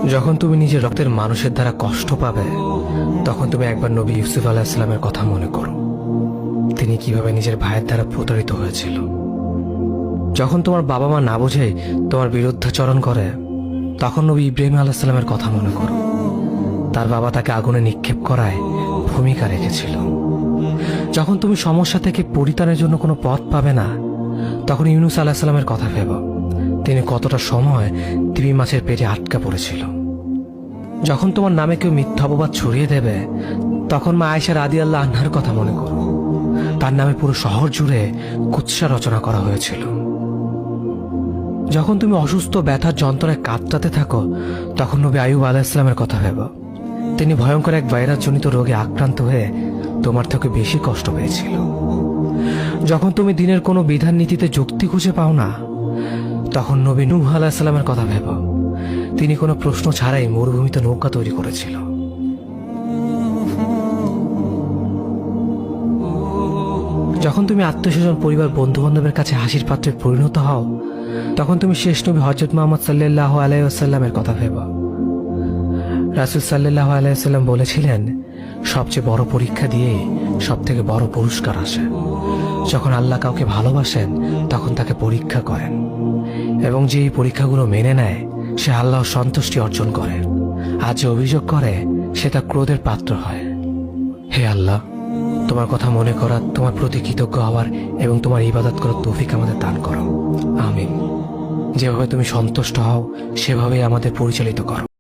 যখন তুমি নিজের রক্তের মানুষের দ্বারা কষ্ট পাবে, তখন তুমি একবার নবী ইউসুফ আলাইহিস সালামের কথা মনে করো। তিনি কিভাবে নিজের ভাইয়ের দ্বারা প্রতারিত হয়েছিল। যখন তোমার বাবা মা না বুঝে তোমার বিরুদ্ধাচরণ করে, তখন নবী ইব্রাহিম আলাইহিস সালামের কথা মনে করো। তার বাবা তাকে আগুনে নিক্ষেপ করায় ভূমিকা রেখেছিল। যখন তুমি সমস্যা থেকে পরিত্রাণের জন্য কোনো পথ পাবে না, তখন ইউনুস আলাইহিস সালামের কথা ভেবো। তিনি কতটা সময় তিমি মাছের পেটে আটকা পড়েছিল। যখন তোমার নামে কেউ মিথ্যা অপবাদ ছড়িয়ে দেবে, তখন মা আয়েশা রাদিয়াল্লাহু আনহার কথা মনে করো। তার নামে পুরো শহর জুড়ে কুৎসা রচনা করা হয়েছিল। যখন তুমি অসুস্থ ব্যথার যন্ত্রণায় কাতরাতে থাকো, তখন নবী আইয়ুব আলাইহিস সালামের কথা ভেবো। তিনি ভয়ঙ্কর এক ভাইরাসজনিত রোগে আক্রান্ত হয়ে তোমার থেকে বেশি কষ্ট পেয়েছিল। যখন তুমি দিনের কোনো বিধান নীতিতে যুক্তি খুঁজে পাও না, তখন নবী নূহ আলাইহিস সালামের কথা ভেবো। তিনি কোনো প্রশ্ন ছাড়াই মরুভূমিতে নৌকা তৈরি করেছিল। যখন তুমি আত্মীয়স্বজন, পরিবার, বন্ধু বান্ধবের কাছে হাসির পাত্রে পরিণত হও, তখন তুমি শেষ নবী হযরত মুহাম্মদ সাল্লাল্লাহু আলাইহি ওয়াসাল্লামের কথা ভেবো। রাসূল সাল্লাল্লাহু আলাইহি ওয়াসাল্লাম বলেছিলেন, সবচেয়ে বড় পরীক্ষা দিয়ে সব থেকে বড় পুরস্কার আসে। যখন আল্লাহ কাউকে ভালোবাসেন, তখন তাকে পরীক্ষা করেন, এবং যে এই পরীক্ষাগুলো মেনে নেয়, সে আল্লাহর সন্তুষ্টি অর্জন করে। আর যে অভিযোগ করে, সে তার ক্রোধের পাত্র হয়। হে আল্লাহ, তোমার কথা মনে করা, তোমার প্রতি কৃতজ্ঞ হওয়ার এবং তোমার ইবাদত করার তৌফিক আমাদের দান করো। আমিন। যেভাবে তুমি সন্তুষ্ট হও, সেভাবেই আমাদের পরিচালিত করো।